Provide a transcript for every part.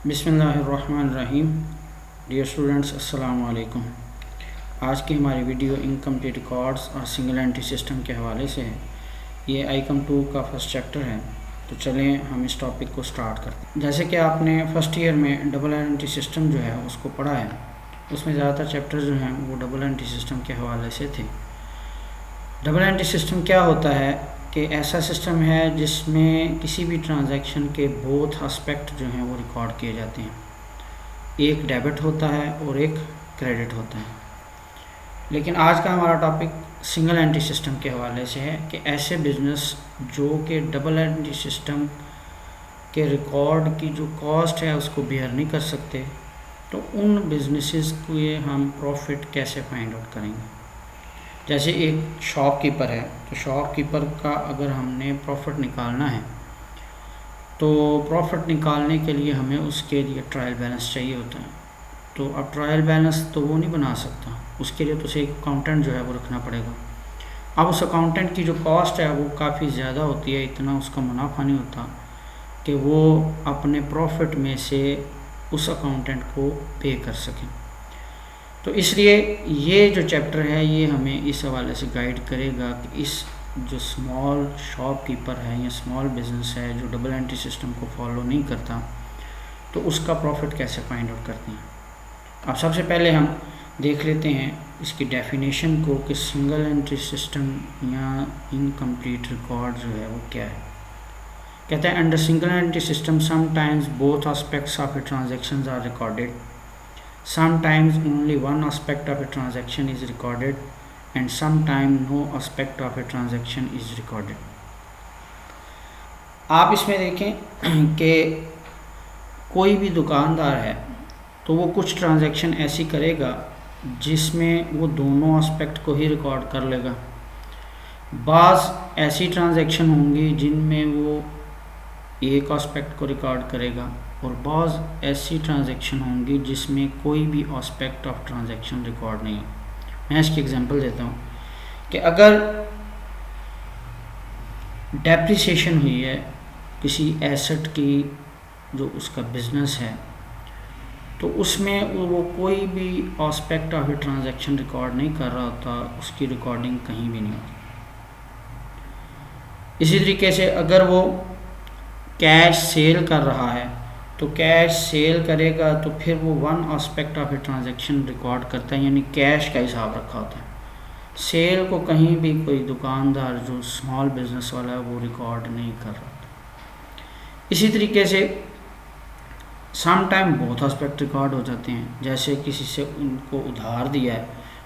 बिस्मिल्लाहिर्रहमानिर्रहीम। Dear students, अस्सलाम वालेकुम। आज की हमारी वीडियो इनकम्प्लीट रिकॉर्ड्स और सिंगल एंट्री सिस्टम के हवाले से है। ये आइकम 2 का फर्स्ट चैप्टर है। तो चलें हम इस टॉपिक को स्टार्ट करते हैं। जैसे कि आपने फर्स्ट ईयर में डबल एंट्री सिस्टम जो है उसको पढ़ा है, उसमें ज़्यादातर चैप्टर जो हैं वो डबल एंट्री सिस्टम के हवाले से थे। डबल एंट्री सिस्टम क्या होता है कि ऐसा सिस्टम है जिसमें किसी भी ट्रांजैक्शन के बोथ एस्पेक्ट जो हैं वो रिकॉर्ड किए जाते हैं। एक डेबिट होता है और एक क्रेडिट होता है। लेकिन आज का हमारा टॉपिक सिंगल एंट्री सिस्टम के हवाले से है कि ऐसे बिजनेस जो कि डबल एंट्री सिस्टम के रिकॉर्ड की जो कॉस्ट है उसको बेयर नहीं कर सकते, तो उन बिजनेसेस के हम प्रॉफिट कैसे फाइंड आउट करेंगे। जैसे एक शॉपकीपर है, तो शॉपकीपर का अगर हमने प्रॉफिट निकालना है तो प्रॉफिट निकालने के लिए हमें उसके लिए ट्रायल बैलेंस चाहिए होता है। तो अब ट्रायल बैलेंस तो वो नहीं बना सकता, उसके लिए तो उसे एक अकाउंटेंट जो है वो रखना पड़ेगा। अब उस अकाउंटेंट की जो कॉस्ट है वो काफ़ी ज़्यादा होती है, इतना उसका मुनाफा नहीं होता कि वो अपने प्रॉफिट में से उस अकाउंटेंट को पे कर सकें। तो इसलिए ये जो चैप्टर है ये हमें इस हवाले से गाइड करेगा कि इस जो स्मॉल शॉपकीपर है या स्मॉल बिजनेस है जो डबल एंट्री सिस्टम को फॉलो नहीं करता, तो उसका प्रॉफिट कैसे फाइंड आउट करते हैं। अब सबसे पहले हम देख लेते हैं इसकी डेफिनेशन को कि सिंगल एंट्री सिस्टम या इनकम्प्लीट रिकॉर्ड जो है वो क्या है। कहते हैं under single entry system sometimes both aspects of a transactions are recorded, sometimes only one aspect of a transaction is recorded and sometimes no aspect of a transaction is recorded। आप इसमें देखें कि कोई भी दुकानदार है तो वो कुछ ट्रांजैक्शन ऐसी करेगा जिसमें वो दोनों एस्पेक्ट को ही रिकॉर्ड कर लेगा। बाज़ ऐसी ट्रांजैक्शन होंगी जिनमें वो एक एस्पेक्ट को रिकॉर्ड करेगा और बाज़ ऐसी ट्रांजैक्शन होंगी जिसमें कोई भी एस्पेक्ट ऑफ ट्रांजैक्शन रिकॉर्ड नहीं हो। मैं इसकी एग्जांपल देता हूँ कि अगर डेप्रिसिएशन हुई है किसी एसेट की जो उसका बिजनेस है, तो उसमें वो कोई भी aspect of a transaction record नहीं कर रहा होता, उसकी रिकॉर्डिंग कहीं भी नहीं होती। इसी तरीके से अगर वो कैश सेल कर रहा है तो कैश सेल करेगा तो फिर वो one aspect of a transaction record करता है, यानी कैश का हिसाब रखा होता है। सेल को कहीं भी कोई दुकानदार जो स्मॉल बिजनेस वाला है वो रिकॉर्ड नहीं कर रहा था। इसी तरीके से some time both aspect record हो जाते हैं। जैसे किसी से उनको उधार दिया है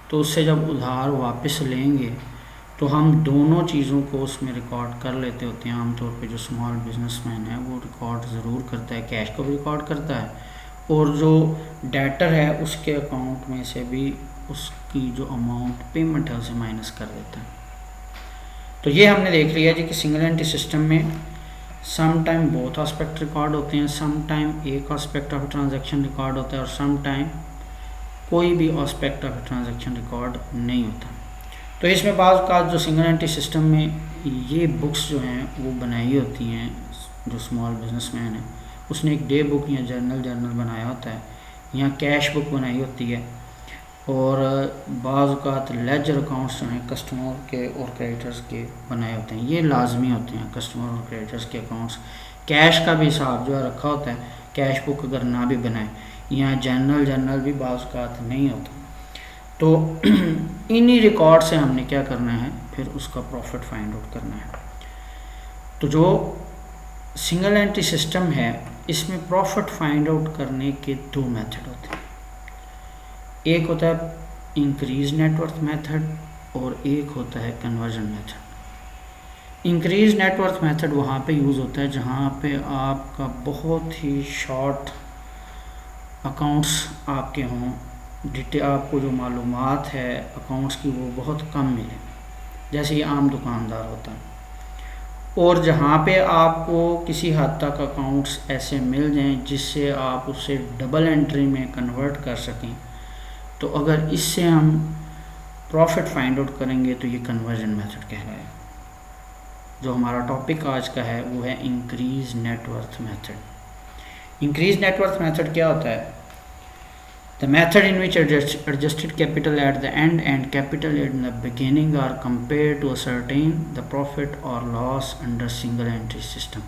तो उससे जब उधार वापस लेंगे तो हम दोनों चीज़ों को उसमें रिकॉर्ड कर लेते होते हैं। आमतौर पे जो स्मॉल बिजनेसमैन है वो रिकॉर्ड ज़रूर करता है, कैश को भी रिकॉर्ड करता है और जो डेटर है उसके अकाउंट में से भी उसकी जो अमाउंट पेमेंट है उसे माइनस कर देता है। तो ये हमने देख लिया जी कि सिंगल एंट्री सिस्टम में some time both aspect record होते हैं, सम टाइम एक एस्पेक्ट ऑफ ट्रांजैक्शन रिकॉर्ड होता है और सम टाइम कोई भी एस्पेक्ट ऑफ ट्रांजैक्शन रिकॉर्ड नहीं होता। तो इसमें बाज़ का जो सिंगल एंट्री सिस्टम में ये बुक्स जो हैं वो बनाई होती हैं, जो स्मॉल बिजनेसमैन है उसने एक डे बुक या जर्नल बनाया होता है या कैश बुक बनाई होती है, और बाज़ का लेजर अकाउंट्स जो हैं कस्टमर के और क्रेडिटर्स के बनाए होते हैं। ये लाजमी होते हैं कस्टमर और क्रेडिटर्स के अकाउंट्स। कैश का भी हिसाब जो है रखा होता है, कैश बुक अगर ना भी बनाए या जर्नल भी बाज़ का नहीं होता। तो इन्हीं रिकॉर्ड से हमने क्या करना है, फिर उसका प्रॉफिट फाइंड आउट करना है। तो जो सिंगल एंट्री सिस्टम है इसमें प्रॉफिट फाइंड आउट करने के दो मेथड होते हैं। एक होता है इंक्रीज नेटवर्थ मेथड और एक होता है conversion method. Increase net worth method वहाँ पे यूज़ होता है जहाँ पे आपका बहुत ही शॉर्ट अकाउंट्स आपके हों, डिटेल आपको जो मालूमात है अकाउंट्स की वो बहुत कम मिले, जैसे ये आम दुकानदार होता है, और जहाँ पे आपको किसी हद तक अकाउंट्स ऐसे मिल जाएं जिससे आप उसे डबल एंट्री में कन्वर्ट कर सकें, तो अगर इससे हम प्रॉफिट फाइंड आउट करेंगे तो ये कन्वर्जन मेथड कहलाएगा। जो हमारा टॉपिक आज का है वो है increase net worth method. Increase net worth method क्या होता है? The method in which adjusted capital at the end and capital at the beginning are compare to ascertain the profit और loss under single entry system.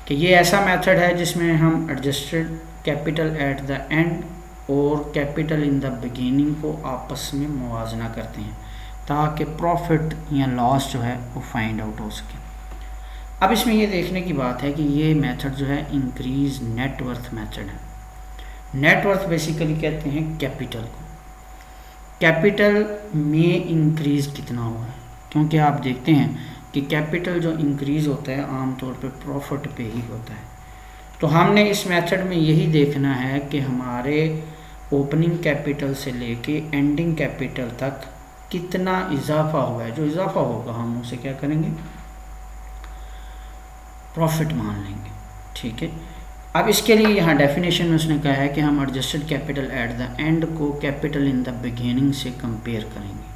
कि ये ऐसा method है जिसमें हम adjusted capital at the end और capital in the beginning को आपस में मुवाजना करते हैं ताकि प्रॉफिट या लॉस जो है वो फाइंड आउट हो सके। अब इसमें ये देखने की बात है कि ये मेथड जो है इंक्रीज नेटवर्थ मेथड है। नेटवर्थ बेसिकली कहते हैं कैपिटल को। कैपिटल में इंक्रीज कितना हुआ है, क्योंकि आप देखते हैं कि कैपिटल जो इंक्रीज होता है आमतौर पे प्रॉफिट पे ही होता है। तो हमने इस मेथड में यही देखना है कि हमारे ओपनिंग कैपिटल से लेके एंडिंग कैपिटल तक कितना इजाफा हुआ है। जो इजाफा होगा हम उसे क्या करेंगे, प्रॉफिट मान लेंगे। ठीक है, अब इसके लिए यहाँ डेफिनेशन में उसने कहा है कि हम adjusted capital at the and को कैपिटल इन द बिगिनिंग से कंपेयर करेंगे।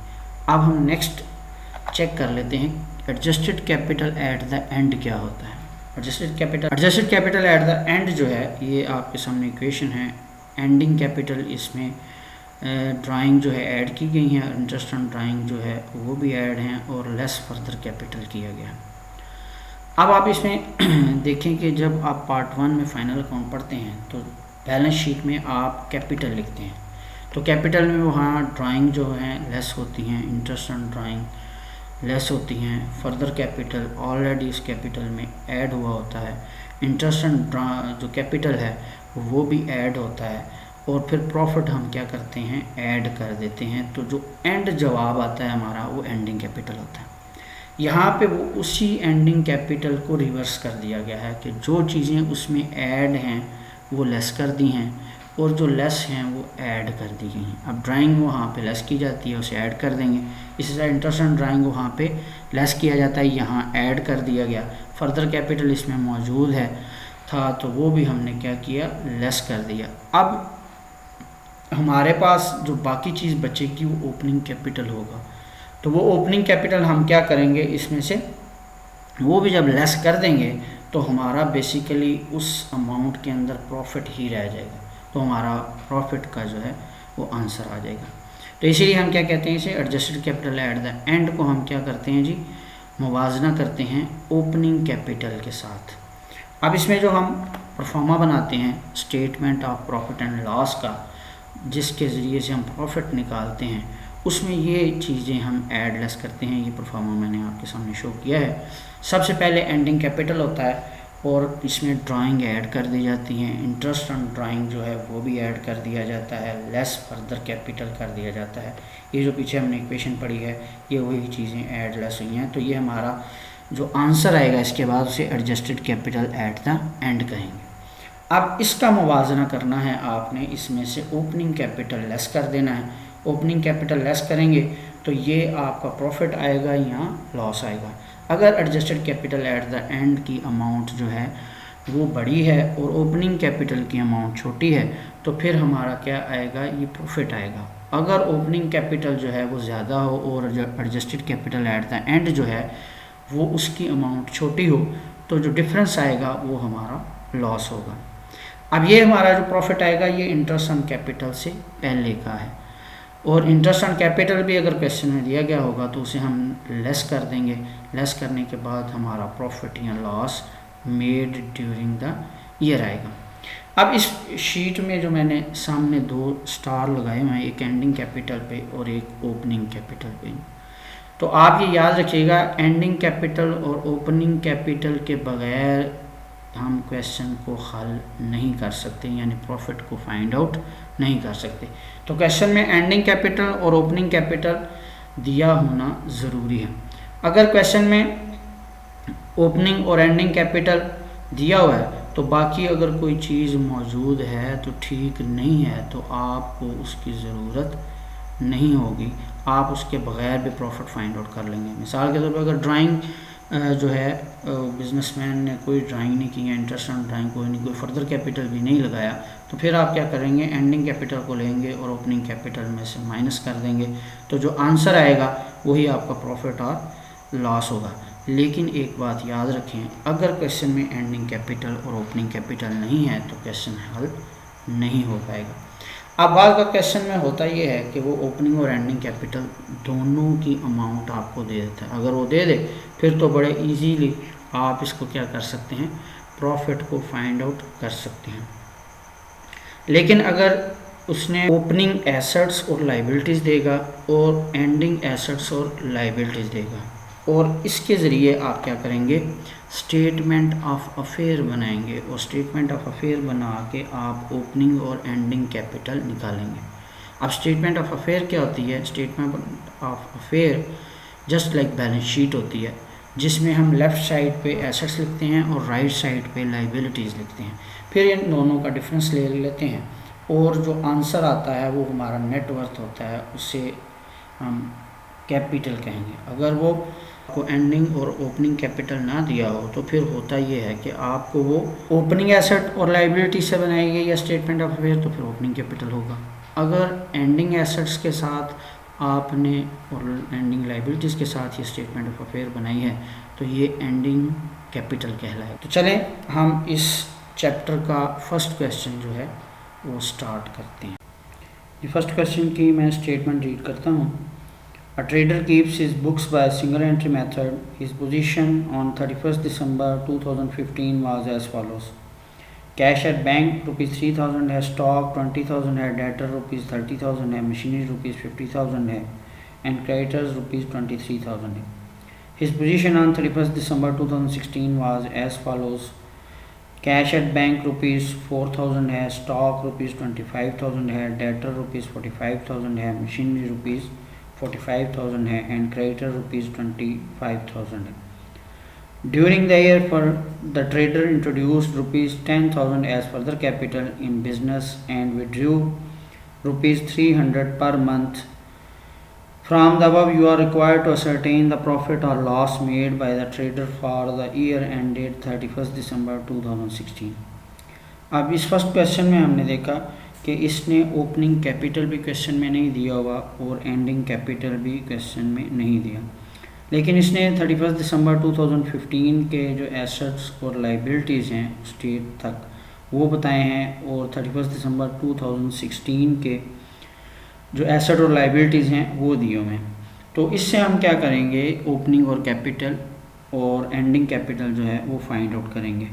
अब हम नेक्स्ट चेक कर लेते हैं adjusted capital at the and क्या होता है। Adjusted capital at the and जो है ये आपके सामने इक्वेशन है। एंडिंग कैपिटल इसमें ड्राइंग जो है ऐड की गई है, इंटरेस्ट ऑन ड्राइंग जो है वो भी ऐड हैं और लेस फर्दर कैपिटल किया गया। अब आप इसमें देखें कि जब आप पार्ट 1 में फाइनल अकाउंट पढ़ते हैं तो बैलेंस शीट में आप कैपिटल लिखते हैं, तो कैपिटल में वहाँ ड्राइंग जो है लेस होती हैं, इंटरेस्ट ऑन ड्राइंग लेस होती हैं, फर्दर कैपिटल ऑलरेडी इस कैपिटल में ऐड हुआ होता है, इंटरेस्ट ऑन जो कैपिटल है वो भी ऐड होता है, और फिर प्रॉफिट हम क्या करते हैं, ऐड कर देते हैं। तो जो एंड जवाब आता है हमारा वो एंडिंग कैपिटल होता है। यहाँ पे वो उसी एंडिंग कैपिटल को रिवर्स कर दिया गया है कि जो चीज़ें उसमें ऐड हैं वो लेस कर दी हैं और जो लेस हैं वो ऐड कर दी गई हैं। अब ड्राइंग वहाँ पे लेस की जाती है, उसे ऐड कर देंगे। इसी तरह इंटरेस्ट ऑन ड्राइंग वहाँ पे लेस किया जाता है, यहाँ ऐड कर दिया गया। फर्दर कैपिटल इसमें मौजूद है था तो वो भी हमने क्या किया, लेस कर दिया। अब हमारे पास जो बाकी चीज़ बचेगी वो ओपनिंग कैपिटल होगा। तो वो ओपनिंग कैपिटल हम क्या करेंगे, इसमें से वो भी जब लेस कर देंगे तो हमारा बेसिकली उस अमाउंट के अंदर प्रॉफिट ही रह जाएगा, तो हमारा प्रॉफिट का जो है वो आंसर आ जाएगा। तो इसीलिए हम क्या कहते हैं, इसे adjusted capital at the and को हम क्या करते हैं जी, मुवाजना करते हैं ओपनिंग कैपिटल के साथ। अब इसमें जो हम परफॉर्मा बनाते हैं statement of profit and loss का, जिसके ज़रिए से हम प्रॉफिट निकालते हैं, उसमें ये चीज़ें हम ऐड लेस करते हैं। ये परफॉर्मा मैंने आपके सामने शो किया है। सबसे पहले एंडिंग कैपिटल होता है और इसमें ड्राइंग ऐड कर दी जाती है, इंटरेस्ट ऑन ड्राइंग जो है वो भी ऐड कर दिया जाता है, लेस फर्दर कैपिटल कर दिया जाता है। ये जो पीछे हमने इक्वेशन पढ़ी है ये वही चीज़ें ऐड लेस हुई हैं। तो ये हमारा जो आंसर आएगा इसके बाद उसे adjusted capital at the and कहेंगे। अब इसका मुवाजना करना है आपने, इसमें से ओपनिंग कैपिटल लेस कर देना है। ओपनिंग कैपिटल लेस करेंगे तो ये आपका प्रॉफिट आएगा या लॉस आएगा। अगर adjusted capital at the and की अमाउंट जो है वो बड़ी है और ओपनिंग कैपिटल की अमाउंट छोटी है तो फिर हमारा क्या आएगा, ये प्रॉफिट आएगा। अगर ओपनिंग कैपिटल जो है वो ज़्यादा हो और adjusted capital at the and जो है वो उसकी अमाउंट छोटी हो तो जो डिफरेंस आएगा वो हमारा लॉस होगा। अब ये हमारा जो प्रॉफिट आएगा ये इंटरेस्ट ऑन कैपिटल से पहले का है, और इंटरेस्ट ऑन कैपिटल भी अगर क्वेश्चन में दिया गया होगा तो उसे हम लेस कर देंगे। लेस करने के बाद हमारा प्रॉफिट या loss made during the year आएगा। अब इस शीट में जो मैंने सामने 2 स्टार लगाए हुए हैं, एक एंडिंग कैपिटल पे और एक ओपनिंग कैपिटल पे, तो आप ये याद रखिएगा एंडिंग कैपिटल और ओपनिंग कैपिटल के बगैर हम क्वेश्चन को हल नहीं कर सकते, यानी प्रॉफिट को फाइंड आउट नहीं कर सकते। तो क्वेश्चन में एंडिंग कैपिटल और ओपनिंग कैपिटल दिया होना ज़रूरी है। अगर क्वेश्चन में ओपनिंग और एंडिंग कैपिटल दिया हुआ है तो बाकी अगर कोई चीज़ मौजूद है तो ठीक नहीं है तो आपको उसकी ज़रूरत नहीं होगी, आप उसके बगैर भी प्रॉफिट फाइंड आउट कर लेंगे। मिसाल के तौर पर अगर ड्राइंग जो है बिजनेसमैन ने कोई ड्राइंग नहीं की है, इंटरेस्ट ऑन ड्राइंग कोई नहीं, कोई फर्दर कैपिटल भी नहीं लगाया, तो फिर आप क्या करेंगे, एंडिंग कैपिटल को लेंगे और ओपनिंग कैपिटल में से माइनस कर देंगे, तो जो आंसर आएगा वही आपका प्रॉफिट और लॉस होगा। लेकिन एक बात याद रखें, अगर क्वेश्चन में एंडिंग कैपिटल और ओपनिंग कैपिटल नहीं है तो क्वेश्चन हल नहीं हो पाएगा। अब बाद का क्वेश्चन में होता ये है कि वो ओपनिंग और एंडिंग कैपिटल दोनों की अमाउंट आपको दे देता है। अगर वो दे दे फिर तो बड़े इजीली आप इसको क्या कर सकते हैं, प्रॉफिट को फाइंड आउट कर सकते हैं। लेकिन अगर उसने ओपनिंग एसेट्स और लाइबिलिटीज़ देगा और एंडिंग एसेट्स और लाइबिलिटीज़ देगा, और इसके ज़रिए आप क्या करेंगे, स्टेटमेंट ऑफ अफेयर बनाएंगे, और स्टेटमेंट ऑफ अफेयर बना के आप ओपनिंग और एंडिंग कैपिटल निकालेंगे। अब स्टेटमेंट ऑफ अफेयर क्या होती है, statement of affair just like balance sheet होती है, जिसमें हम लेफ़्ट साइड पे एसेट्स लिखते हैं और राइट साइड पे लाइबिलिटीज़ लिखते हैं। फिर इन दोनों का डिफरेंस ले लेते हैं और जो आंसर आता है वो हमारा नेटवर्थ होता है, उससे हम कैपिटल कहेंगे। अगर वो को एंडिंग और ओपनिंग कैपिटल ना दिया हो तो फिर होता ये है कि आपको वो ओपनिंग एसेट और लाइबिलिटी से बनाएंगे या स्टेटमेंट ऑफ अफेयर, तो फिर ओपनिंग कैपिटल होगा। अगर एंडिंग एसेट्स के साथ आपने और एंडिंग लाइबिलिटीज़ के साथ ये स्टेटमेंट ऑफ अफेयर बनाई है तो ये एंडिंग कैपिटल कहलाए। तो चलें हम इस चैप्टर का फर्स्ट क्वेश्चन जो है वो स्टार्ट करते हैं। ये फर्स्ट क्वेश्चन की मैं स्टेटमेंट रीड करता हूँ। A trader keeps his books by single entry method. His position on 31st December 2015 was as follows. Cash at bank rupees 3000 है, stock 20,000 है, debtor rupees 30,000 है, machinery rupees 50,000 है, and creditors rupees 23,000 है. His position on 31st December 2016 was as follows. Cash at bank rupees 4,000 है, stock rupees 25,000 है, debtor rupees 45,000 है, machinery rupees 45,000 है, and creditor rupees 25,000 है. During the year, the trader introduced rupees 10,000 as further capital in business and withdrew rupees 300 per month. From the above, you are required to ascertain the profit or loss made by the trader for the year ended 31st December 2016. अब इस first question में हमने देखा कि इसने opening capital भी question में नहीं दिया हुआ और एंडिंग कैपिटल भी क्वेश्चन में नहीं दिया, लेकिन इसने 31 दिसंबर 2015 के जो एसेट्स और लाइबिलिटीज़ हैं स्टेट तक वो बताए हैं, और 31 दिसंबर 2016 के जो एसेट और लाइबिलिटीज़ हैं वो दिए हुए हैं। तो इससे हम क्या करेंगे, ओपनिंग और कैपिटल और एंडिंग कैपिटल जो है वो फाइंड आउट करेंगे।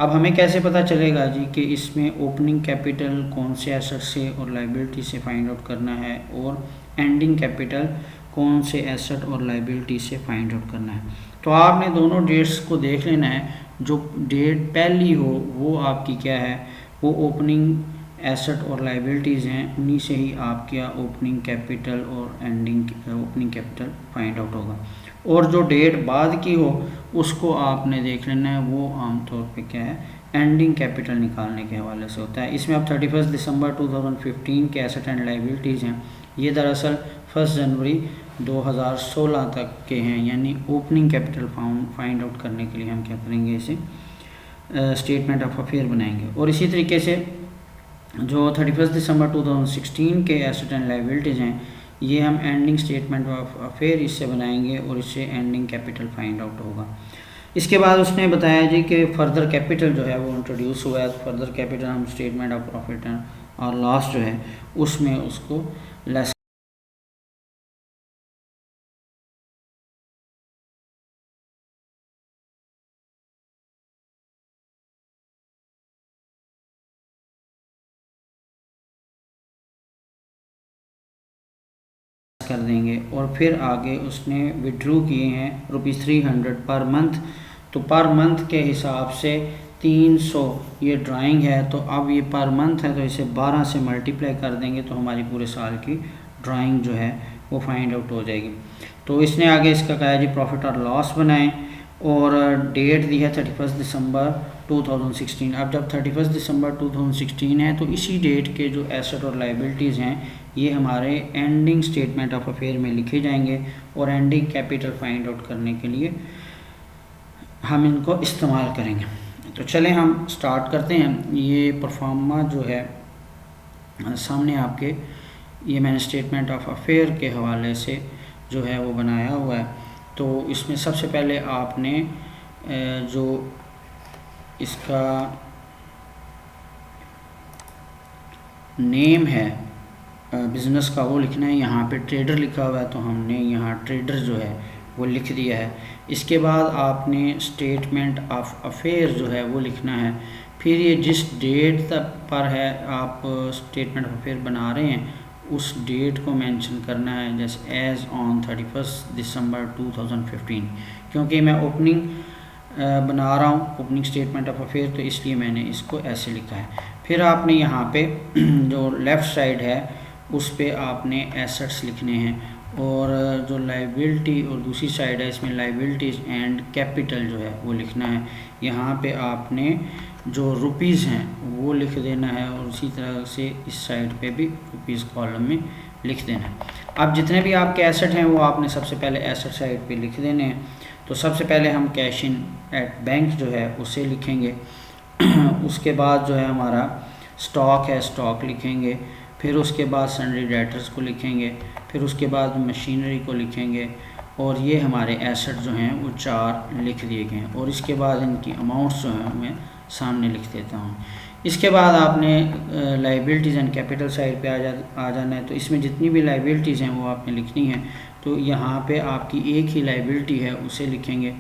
अब हमें कैसे पता चलेगा जी कि इसमें ओपनिंग कैपिटल कौन से एसेट से और लाइबिलिटी से फाइंड आउट करना है और एंडिंग कैपिटल कौन से एसेट और लाइबिलिटी से फाइंड आउट करना है। तो आपने दोनों डेट्स को देख लेना है। जो डेट पहली हो वो आपकी क्या है, वो ओपनिंग एसेट और लाइबिलिटीज़ हैं, उन्हीं से ही आपका ओपनिंग कैपिटल और ending opening capital find out होगा। और जो डेट बाद की हो उसको आपने देख लेना है, वो आमतौर पे क्या है, एंडिंग कैपिटल निकालने के हवाले से होता है। इसमें अब 31 दिसंबर 2015 के एसेट एंड लाइबिलिटीज़ हैं, ये दरअसल 1 जनवरी 2016 तक के हैं, यानी ओपनिंग कैपिटल फाइंड आउट करने के लिए हम क्या करेंगे, इसे स्टेटमेंट ऑफ अफेयर बनाएंगे। और इसी तरीके से जो 31 दिसंबर 2016 के एसेट एंड लाइबिलिटीज़ हैं ये हम एंडिंग स्टेटमेंट ऑफ अफेयर इससे बनाएंगे और इससे एंडिंग कैपिटल फाइंड आउट होगा। इसके बाद उसने बताया जी कि फर्दर कैपिटल जो है वो इंट्रोड्यूस हुआ है। तो फर्दर कैपिटल हम स्टेटमेंट ऑफ प्रॉफिट और लॉस जो है उसमें उसको लेस कर देंगे। और फिर आगे उसने विड्रू किए हैं ₹300 पर मंथ। तो पर मंथ के हिसाब से 300 ये ड्राइंग है, तो अब ये पर मंथ है तो इसे 12 से मल्टीप्लाई कर देंगे तो हमारी पूरे साल की ड्राइंग जो है वो फाइंड आउट हो जाएगी। तो इसने आगे इसका कहा है जी प्रॉफिट और लॉस बनाएं और डेट दी है 31 दिसंबर 2016। अब जब 31 दिसंबर 2016 है तो इसी डेट के जो एसेट और लाइबिलिटीज़ हैं ये हमारे एंडिंग स्टेटमेंट ऑफ अफेयर में लिखे जाएंगे और एंडिंग कैपिटल फाइंड आउट करने के लिए हम इनको इस्तेमाल करेंगे। तो चलें हम स्टार्ट करते हैं। ये परफॉर्मा जो है सामने आपके, ये मैंने स्टेटमेंट ऑफ अफेयर के हवाले से जो है वो बनाया हुआ है। तो इसमें सबसे पहले आपने जो इसका नेम है बिज़नेस का वो लिखना है। यहाँ पे ट्रेडर लिखा हुआ है तो हमने यहाँ ट्रेडर जो है वो लिख दिया है। इसके बाद आपने स्टेटमेंट ऑफ अफेयर जो है वो लिखना है। फिर ये जिस डेट तक पर है आप स्टेटमेंट ऑफ अफेयर बना रहे हैं उस डेट को मेंशन करना है, जैसे एज़ ऑन 31 दिसंबर 2015, क्योंकि मैं ओपनिंग बना रहा हूँ ओपनिंग स्टेटमेंट ऑफ अफेयर, तो इसलिए मैंने इसको ऐसे लिखा है। फिर आपने यहाँ पे जो लेफ़्ट साइड है उस पे आपने एसेट्स लिखने हैं, और जो लाइबिलिटी और दूसरी साइड है इसमें लाइबिलिटीज़ एंड कैपिटल जो है वो लिखना है। यहाँ पे आपने जो रुपीज़ हैं वो लिख देना है, और उसी तरह से इस साइड पे भी रुपीज़ कॉलम में लिख देना है। अब जितने भी आपके एसेट हैं वो आपने सबसे पहले एसेट साइड पे लिख देने हैं। तो सबसे पहले हम कैश इन एट बैंक जो है उसे लिखेंगे। उसके बाद जो है हमारा स्टॉक है, स्टॉक लिखेंगे। फिर उसके बाद सन्ड्री डेटर्स को लिखेंगे। फिर उसके बाद मशीनरी को लिखेंगे, और ये हमारे एसेट जो हैं वो 4 लिख दिए गए हैं। और इसके बाद इनकी अमाउंट्स जो हैं मैं सामने लिख देता हूँ। इसके बाद आपने लाइबिलिटीज़ एंड कैपिटल साइड पे आ जाना है। तो इसमें जितनी भी लाइबिलिटीज़ हैं वो आपने लिखनी है। तो यहाँ पे आपकी एक ही लाइबिलिटी है उसे लिखेंगे।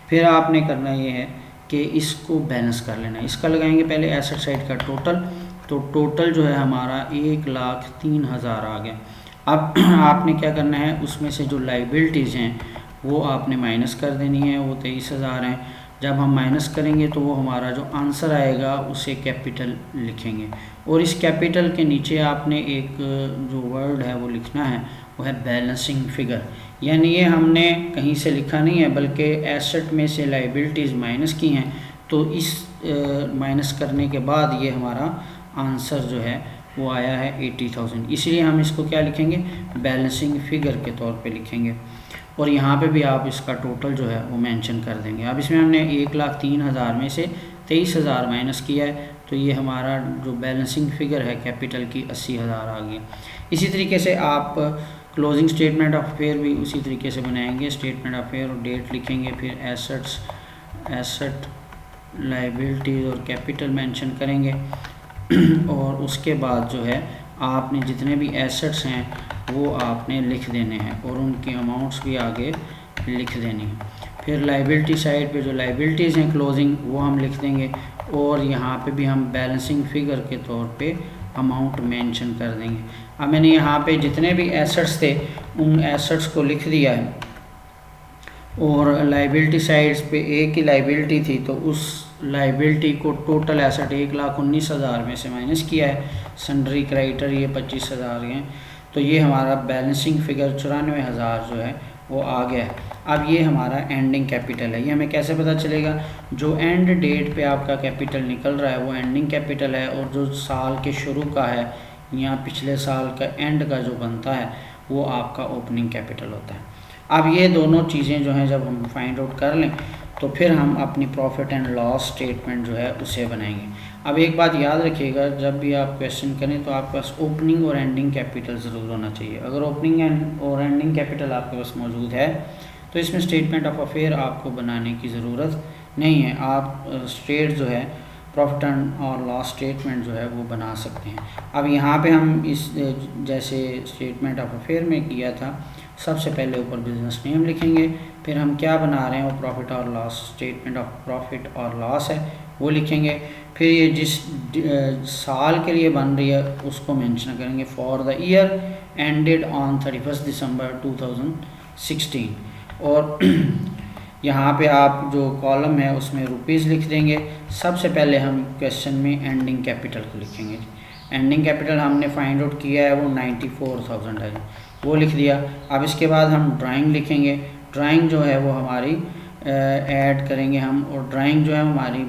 फिर आपने करना ये है कि इसको बैलेंस कर लेना है। इसका लगाएंगे पहले एसेट साइड का टोटल, तो टोटल जो है हमारा 1,03,000 आ गया। अब आपने क्या करना है, उसमें से जो लाइबिलिटीज़ हैं वो आपने माइनस कर देनी है, वो 23,000 हैं। जब हम माइनस करेंगे तो वो हमारा जो आंसर आएगा उसे कैपिटल लिखेंगे, और इस कैपिटल के नीचे आपने एक जो वर्ड है वो लिखना है, वो है बैलेंसिंग फिगर। यानी ये हमने कहीं से लिखा नहीं है, बल्कि एसेट में से लाइबिलिटीज़ माइनस की हैं, तो इस माइनस करने के बाद ये हमारा आंसर जो है वो आया है 80,000। इसलिए हम इसको क्या लिखेंगे, बैलेंसिंग फिगर के तौर पे लिखेंगे। और यहाँ पे भी आप इसका टोटल जो है वो मेंशन कर देंगे। अब इसमें हमने 1,03,000 में से 23,000 माइनस किया है, तो ये हमारा जो बैलेंसिंग फिगर है कैपिटल की 80,000 आ गई। इसी तरीके से आप क्लोजिंग स्टेटमेंट ऑफ अफेयर भी उसी तरीके से बनाएंगे। स्टेटमेंट ऑफ अफेयर और डेट लिखेंगे, फिर एसेट लाइबिलिटीज़ और कैपिटल मेंशन करेंगे, और उसके बाद जो है आपने जितने भी एसेट्स हैं वो आपने लिख देने हैं, और उनकी अमाउंट्स भी आगे लिख देनी है। फिर लाइबिलिटी साइड पे जो लाइबिलिटीज़ हैं क्लोजिंग वो हम लिख देंगे, और यहाँ पे भी हम बैलेंसिंग फिगर के तौर पे अमाउंट मेंशन कर देंगे। अब मैंने यहाँ पे जितने भी एसेट्स थे उन एसेट्स को लिख दिया है, और लाइबिलिटी साइड्स पे एक ही लाइबिलिटी थी तो उस लाइबिलिटी को टोटल एसेट 1,19,000 में से माइनस किया है। सन्ड्री क्रेडिटर ये 25,000 हैं, तो ये हमारा बैलेंसिंग फिगर 94,000 जो है वो आ गया है। अब ये हमारा एंडिंग कैपिटल है। ये हमें कैसे पता चलेगा, जो एंड डेट पे आपका कैपिटल निकल रहा है वो एंडिंग कैपिटल है, और जो साल के शुरू का है या पिछले साल का एंड का जो बनता है वो आपका ओपनिंग कैपिटल होता है। अब ये दोनों चीज़ें जो हैं जब हम फाइंड आउट कर लें तो फिर हम अपनी प्रॉफिट एंड लॉस स्टेटमेंट जो है उसे बनाएंगे। अब एक बात याद रखिएगा, जब भी आप क्वेश्चन करें तो आपके पास ओपनिंग और एंडिंग कैपिटल ज़रूर होना चाहिए। अगर ओपनिंग और एंडिंग कैपिटल आपके पास मौजूद है तो इसमें स्टेटमेंट ऑफ अफेयर आपको बनाने की ज़रूरत नहीं है। आप स्ट्रेट जो है प्रॉफिट एंड और लॉस स्टेटमेंट जो है वो बना सकते हैं। अब यहाँ पे हम इस जैसे स्टेटमेंट ऑफ अफेयर में किया था, सबसे पहले ऊपर बिजनेस नेम लिखेंगे, फिर हम क्या बना रहे हैं वो प्रॉफिट और लॉस स्टेटमेंट ऑफ प्रॉफिट और लॉस है वो लिखेंगे। फिर ये जिस साल के लिए बन रही है उसको मेंशन करेंगे, for the year ended on 31 दिसंबर 2016। और यहाँ पे आप जो कॉलम है उसमें रुपीज़ लिख देंगे। सबसे पहले हम क्वेश्चन में एंडिंग कैपिटल को लिखेंगे। एंडिंग कैपिटल हमने फाइंड आउट किया है वो 94,000 है, वो लिख दिया। अब इसके बाद हम ड्राइंग लिखेंगे। ड्राइंग जो है वो हमारी ऐड करेंगे हम, और ड्राइंग जो है हमारी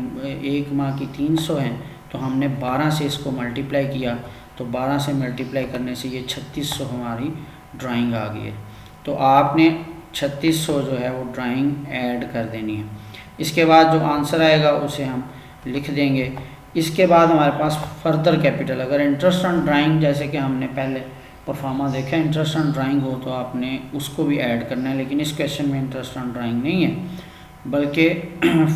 एक माह की 300 है, तो हमने 12 से इसको मल्टीप्लाई किया, तो 12 से मल्टीप्लाई करने से ये 3600 हमारी ड्राइंग आ गई है। तो आपने 3600 जो है वो ड्राइंग ऐड कर देनी है। इसके बाद जो आंसर आएगा उसे हम लिख देंगे। इसके बाद हमारे पास फर्दर कैपिटल, अगर इंटरेस्ट ऑन ड्राइंग जैसे कि हमने पहले परफॉर्मा देखा, इंटरेस्ट ऑन ड्राइंग हो तो आपने उसको भी ऐड करना है, लेकिन इस क्वेश्चन में इंटरेस्ट ऑन ड्राइंग नहीं है बल्कि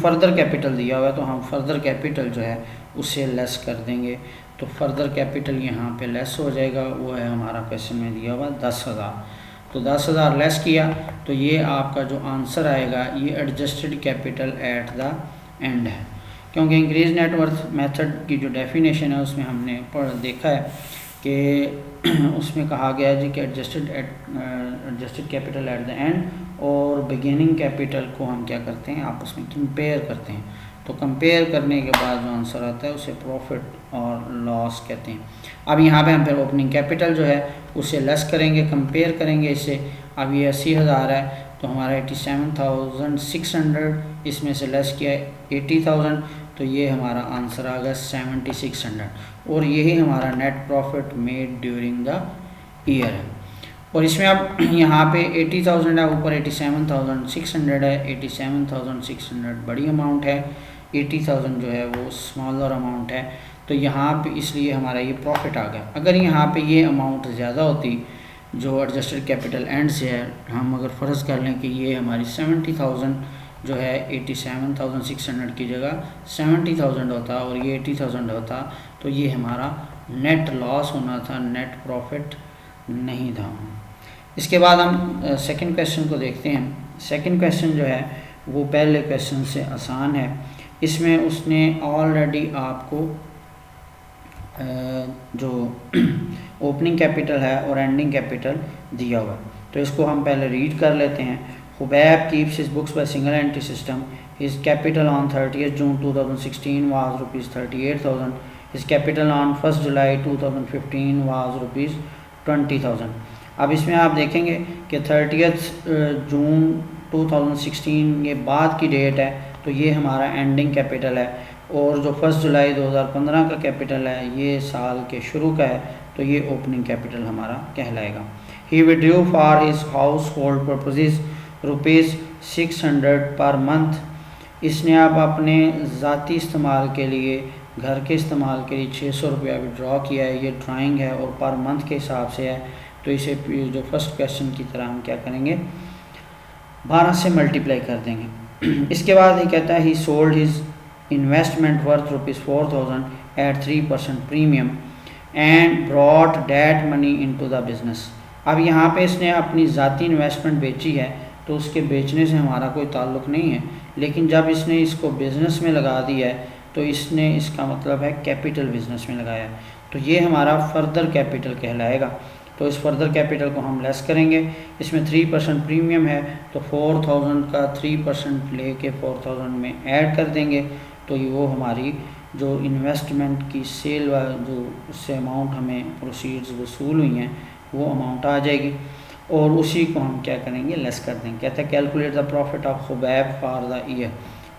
फ़र्दर कैपिटल दिया हुआ है, तो हम फ़र्दर कैपिटल जो है उसे लेस कर देंगे। तो फ़र्दर कैपिटल यहाँ पे लेस हो जाएगा, वो है हमारा क्वेश्चन में दिया हुआ 10,000। तो 10,000 लेस किया तो ये आपका जो आंसर आएगा ये adjusted capital at the and है, क्योंकि इंक्रीज नेटवर्थ मेथड की जो डेफिनेशन है उसमें हमने देखा है कि उसमें कहा गया है जी कि adjusted capital at the end और बिगिनिंग कैपिटल को हम क्या करते हैं आपस में कंपेयर करते हैं। तो कंपेयर करने के बाद जो आंसर आता है उसे प्रॉफिट और लॉस कहते हैं। अब यहाँ पे हम फिर ओपनिंग कैपिटल जो है उसे लेस करेंगे, कंपेयर करेंगे इसे। अब ये 80,000 है तो हमारा 87,600, इसमें से लेस किया 80,000 तो ये हमारा आंसर आ गया 7,600, और यही हमारा net profit made during the year है। और इसमें अब यहाँ पे 80,000 है, ऊपर 87,600 है। 87,600 बड़ी अमाउंट है, 80,000 जो है वो स्मॉलर अमाउंट है, तो यहाँ पे इसलिए हमारा ये प्रॉफिट आ गया। अगर यहाँ पे ये अमाउंट ज़्यादा होती जो एडजस्टेड कैपिटल एंड से है, हम अगर फ़र्ज़ कर लें कि ये हमारी 70,000 जो है 87,600 की जगह 70,000 होता और ये 80,000 होता तो ये हमारा नेट लॉस होना था, नेट प्रॉफिट नहीं था। इसके बाद हम सेकंड क्वेश्चन को देखते हैं। सेकंड क्वेश्चन जो है वो पहले क्वेश्चन से आसान है। इसमें उसने ऑलरेडी आपको जो ओपनिंग कैपिटल है और एंडिंग कैपिटल दिया हुआ है, तो इसको हम पहले रीड कर लेते हैं। Hubaib keeps his books by single entry system. His capital on 30th June 2016 was ₹38,000। His capital on 1st July 2015 was ₹20,000। अब इसमें आप देखेंगे कि 30th जून 2016 ये बाद की डेट है, तो ये हमारा एंडिंग कैपिटल है, और जो 1 जुलाई 2015 का कैपिटल है ये साल के शुरू का है, तो ये ओपनिंग कैपिटल हमारा कहलाएगा। He withdrew for his household purposes ₹600 per month. इसने अब अपने ज़ाती इस्तेमाल के लिए, घर के इस्तेमाल के लिए 600 रुपया विड्रॉ किया है। ये ड्राइंग है और पर मंथ के हिसाब से है, तो इसे जो फर्स्ट क्वेश्चन की तरह हम क्या करेंगे 12 से मल्टीप्लाई कर देंगे। इसके बाद ये कहता है he sold his investment worth ₹4,000 at 3% premium and brought that money into the business. अब यहाँ पे इसने अपनी ज़ाती इन्वेस्टमेंट बेची है, तो उसके बेचने से हमारा कोई ताल्लुक़ नहीं है, लेकिन जब इसने इसको बिज़नेस में लगा दिया है तो इसने, इसका मतलब है कैपिटल बिज़नेस में लगाया है, तो ये हमारा फ़र्दर कैपिटल कहलाएगा। तो इस फर्दर कैपिटल को हम लेस करेंगे। इसमें 3% प्रीमियम है, तो 4,000 का 3% लेके 4,000 में ऐड कर देंगे, तो ये वो हमारी जो इन्वेस्टमेंट की सेल जो उससे अमाउंट हमें प्रोसीड्स वसूल हुई हैं वो अमाउंट आ जाएगी, और उसी को हम क्या करेंगे लेस कर देंगे। कहते हैं calculate the profit of Hubaib for the year.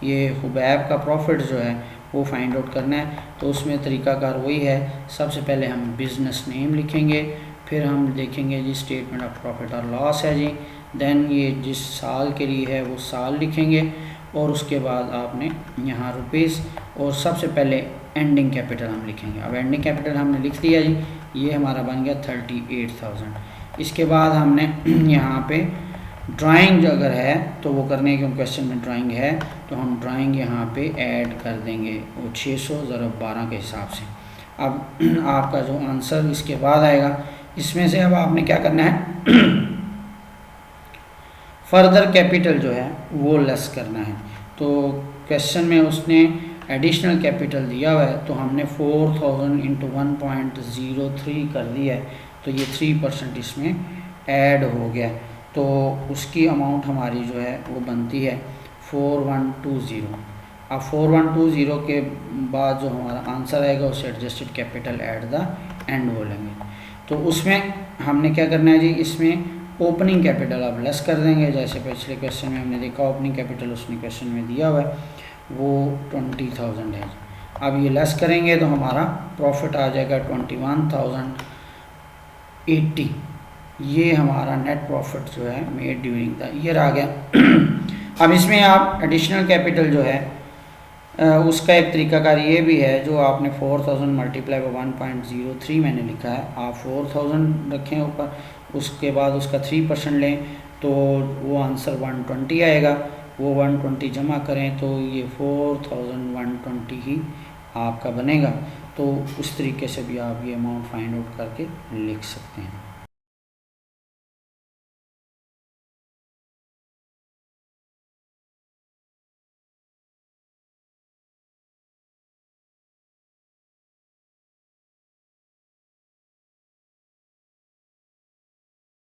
ये हुबैब का प्रॉफिट जो है वो फाइंड आउट करना है, तो उसमें तरीकाकार वही है। सबसे पहले हम बिज़नेस नेम लिखेंगे, फिर हम देखेंगे जी स्टेटमेंट ऑफ प्रॉफिट और लॉस है जी, देन ये जिस साल के लिए है वो साल लिखेंगे, और उसके बाद आपने यहाँ रुपीज़, और सबसे पहले एंडिंग कैपिटल हम लिखेंगे। अब एंडिंग कैपिटल हमने लिख दिया जी, ये हमारा बन गया 38,000। इसके बाद हमने यहाँ पे ड्राइंग अगर है तो वो करने के क्वेश्चन में ड्राइंग है, तो हम ड्राइंग यहाँ पे ऐड कर देंगे वो 600 ज़रब 12 के हिसाब से। अब आपका जो आंसर इसके बाद आएगा, इसमें से अब आपने क्या करना है फर्दर कैपिटल जो है वो लेस करना है। तो क्वेश्चन में उसने एडिशनल कैपिटल दिया हुआ है, तो हमने 4,000 इंटू 1.03 कर दिया है, तो ये 3% इसमें ऐड हो गया, तो उसकी अमाउंट हमारी जो है वो बनती है 4120। अब 4120 के बाद जो हमारा आंसर आएगा उसे adjusted capital at the and बोलेंगे। तो उसमें हमने क्या करना है जी, इसमें ओपनिंग कैपिटल अब लेस कर देंगे, जैसे पिछले क्वेश्चन में हमने देखा ओपनिंग कैपिटल उसने क्वेश्चन में दिया हुआ है वो 20,000 है। अब ये लेस करेंगे तो हमारा प्रॉफिट आ जाएगा 21,080। ये हमारा नेट प्रॉफिट जो है मेड ड्यूरिंग द ईयर आ गया। अब इसमें आप एडिशनल कैपिटल जो है उसका एक तरीकाकार ये भी है, जो आपने 4000 मल्टीप्लाई बाई 1.03 मैंने लिखा है, आप 4000 रखें ऊपर, उसके बाद उसका 3% लें तो वो आंसर 120 आएगा। वो 120 जमा करें तो ये 4120 ही आपका बनेगा। तो उस तरीके से भी आप ये अमाउंट फाइंड आउट करके लिख सकते हैं।